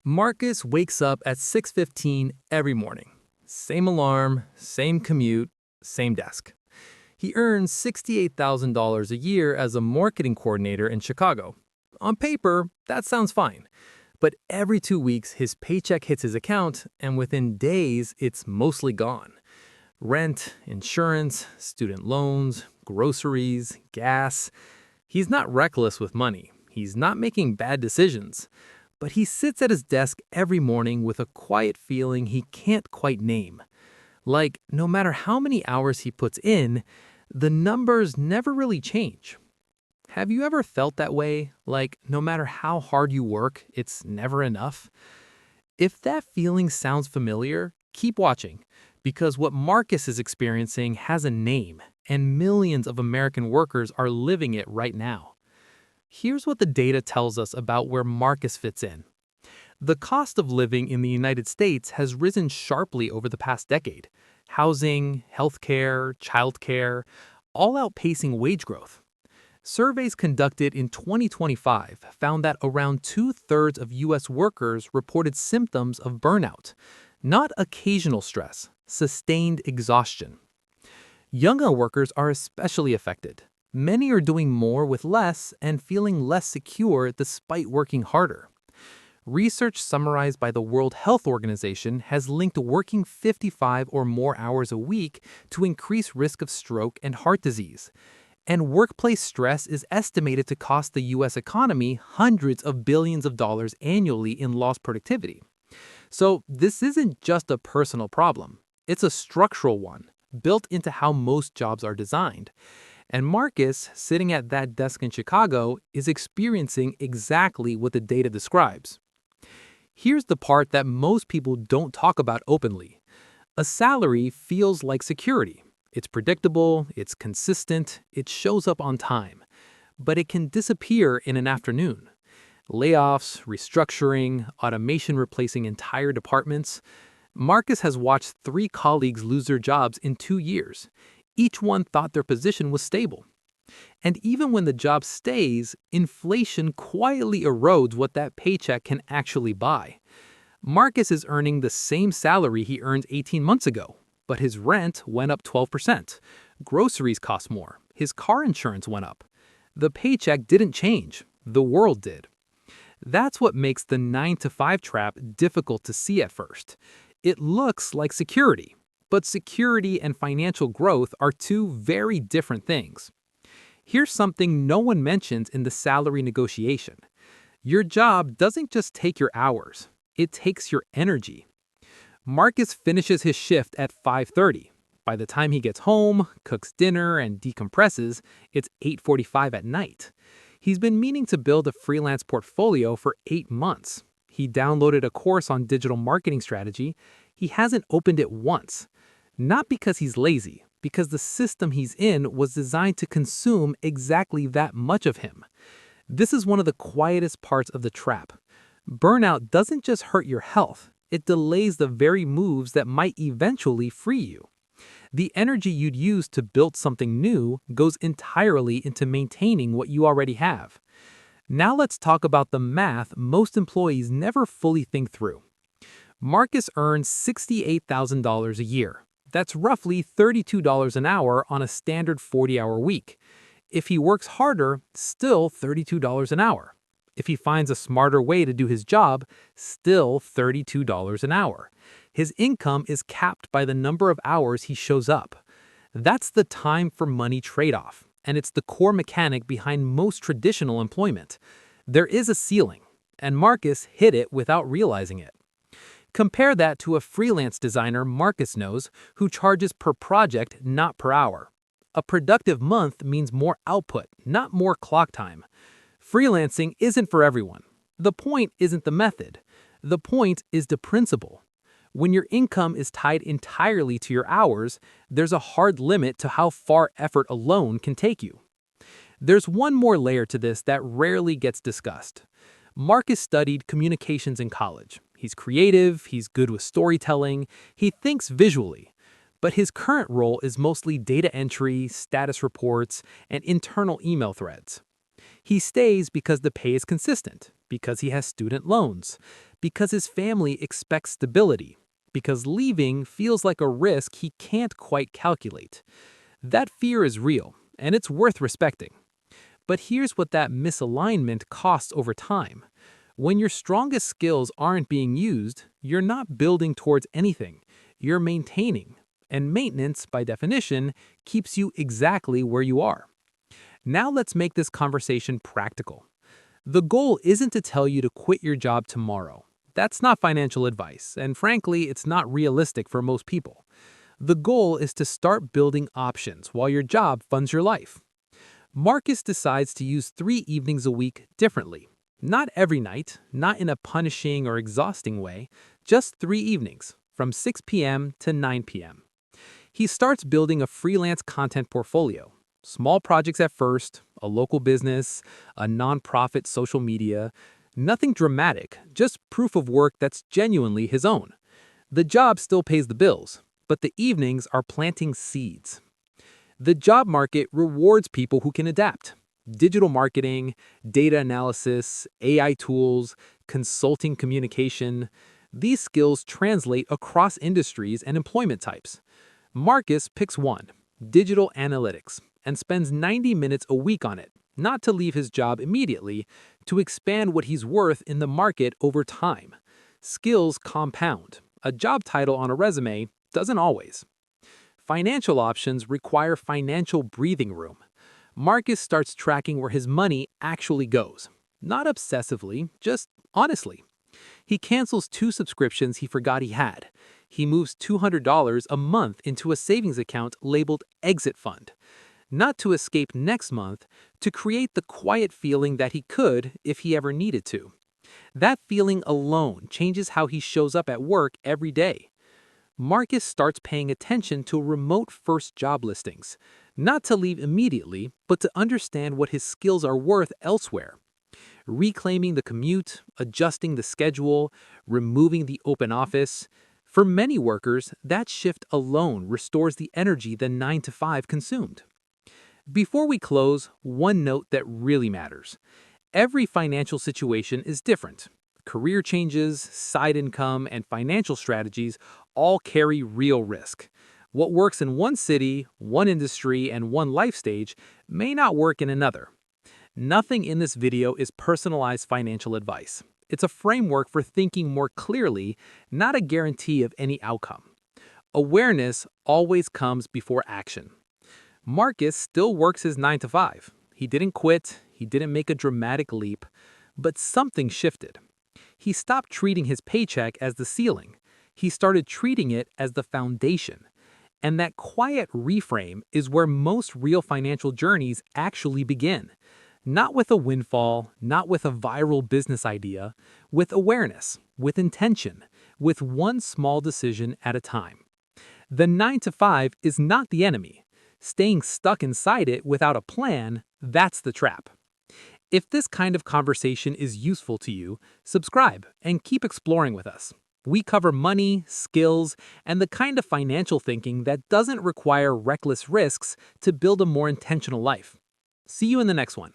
Marcus wakes up at 6:15 every morning. Same alarm, same commute, same desk. He earns $68,000 a year as a marketing coordinator in Chicago. On paper, that sounds fine. But every 2 weeks, his paycheck hits his account, and within days, it's mostly gone. Rent, insurance, student loans, groceries, gas. He's not reckless with money. He's not making bad decisions. But he sits at his desk every morning with a quiet feeling he can't quite name. Like, no matter how many hours he puts in, the numbers never really change. Have you ever felt that way? Like, no matter how hard you work, it's never enough? If that feeling sounds familiar, keep watching, because what Marcus is experiencing has a name, and millions of American workers are living it right now. Here's what the data tells us about where Marcus fits in. The cost of living in the United States has risen sharply over the past decade. Housing, healthcare, childcare, all outpacing wage growth. Surveys conducted in 2025 found that around two-thirds of U.S. workers reported symptoms of burnout, not occasional stress, sustained exhaustion. Younger workers are especially affected. Many are doing more with less and feeling less secure despite working harder. Research summarized by the World Health Organization has linked working 55 or more hours a week to increase risk of stroke and heart disease. And workplace stress is estimated to cost the U.S. economy hundreds of billions of dollars annually in lost productivity. So this isn't just a personal problem. It's a structural one, built into how most jobs are designed. And Marcus, sitting at that desk in Chicago, is experiencing exactly what the data describes. Here's the part that most people don't talk about openly. A salary feels like security. It's predictable, it's consistent, it shows up on time. But it can disappear in an afternoon. Layoffs, restructuring, automation replacing entire departments. Marcus has watched 3 colleagues lose their jobs in 2 years. Each one thought their position was stable. And even when the job stays, inflation quietly erodes what that paycheck can actually buy. Marcus is earning the same salary he earned 18 months ago, but his rent went up 12%. Groceries cost more. His car insurance went up. The paycheck didn't change. The world did. That's what makes the 9 to 5 trap difficult to see at first. It looks like security, but security and financial growth are two very different things. Here's something no one mentions in the salary negotiation. Your job doesn't just take your hours, it takes your energy. Marcus finishes his shift at 5:30. By the time he gets home, cooks dinner, and decompresses, it's 8:45 at night. He's been meaning to build a freelance portfolio for 8 months. He downloaded a course on digital marketing strategy. He hasn't opened it once. Not because he's lazy, because the system he's in was designed to consume exactly that much of him. This is one of the quietest parts of the trap. Burnout doesn't just hurt your health, it delays the very moves that might eventually free you. The energy you'd use to build something new goes entirely into maintaining what you already have. Now let's talk about the math most employees never fully think through. Marcus earns $68,000 a year. That's roughly $32 an hour on a standard 40-hour week. If he works harder, still $32 an hour. If he finds a smarter way to do his job, still $32 an hour. His income is capped by the number of hours he shows up. That's the time for money trade-off, and it's the core mechanic behind most traditional employment. There is a ceiling, and Marcus hit it without realizing it. Compare that to a freelance designer Marcus knows who charges per project, not per hour. A productive month means more output, not more clock time. Freelancing isn't for everyone. The point isn't the method. The point is the principle. When your income is tied entirely to your hours, there's a hard limit to how far effort alone can take you. There's one more layer to this that rarely gets discussed. Marcus studied communications in college. He's creative, he's good with storytelling, he thinks visually. But his current role is mostly data entry, status reports, and internal email threads. He stays because the pay is consistent, because he has student loans, Because his family expects stability. Because leaving feels like a risk he can't quite calculate. That fear is real, and it's worth respecting. But here's what that misalignment costs over time. When your strongest skills aren't being used, you're not building towards anything. You're maintaining. And maintenance, by definition, keeps you exactly where you are. Now let's make this conversation practical. The goal isn't to tell you to quit your job tomorrow. That's not financial advice, and frankly, it's not realistic for most people. The goal is to start building options while your job funds your life. Marcus decides to use 3 evenings a week differently. Not every night, not in a punishing or exhausting way, just 3 evenings, from 6 p.m. to 9 p.m. He starts building a freelance content portfolio. Small projects at first, a local business, a nonprofit social media. Nothing dramatic, just proof of work that's genuinely his own. The job still pays the bills, but the evenings are planting seeds. The job market rewards people who can adapt. Digital marketing, data analysis, AI tools, consulting communication. These skills translate across industries and employment types. Marcus picks one, digital analytics, and spends 90 minutes a week on it, not to leave his job immediately, to expand what he's worth in the market over time. Skills compound. A job title on a resume doesn't always. Financial options require financial breathing room. Marcus starts tracking where his money actually goes. Not obsessively, just honestly. He cancels 2 subscriptions he forgot he had. He moves $200 a month into a savings account labeled Exit Fund. Not to escape next month, to create the quiet feeling that he could if he ever needed to. That feeling alone changes how he shows up at work every day. Marcus starts paying attention to remote first job listings, not to leave immediately, but to understand what his skills are worth elsewhere. Reclaiming the commute, adjusting the schedule, removing the open office. For many workers, that shift alone restores the energy the 9 to 5 consumed. Before we close, one note that really matters. Every financial situation is different. Career changes, side income, and financial strategies all carry real risk. What works in one city, one industry, and one life stage may not work in another. Nothing in this video is personalized financial advice. It's a framework for thinking more clearly, not a guarantee of any outcome. Awareness always comes before action. Marcus still works his 9 to 5. He didn't quit, he didn't make a dramatic leap, but something shifted. He stopped treating his paycheck as the ceiling. He started treating it as the foundation. And that quiet reframe is where most real financial journeys actually begin. Not with a windfall, not with a viral business idea, with awareness, with intention, with one small decision at a time. The 9 to 5 is not the enemy. Staying stuck inside it without a plan, that's the trap. If this kind of conversation is useful to you, subscribe and keep exploring with us. We cover money, skills, and the kind of financial thinking that doesn't require reckless risks to build a more intentional life. See you in the next one.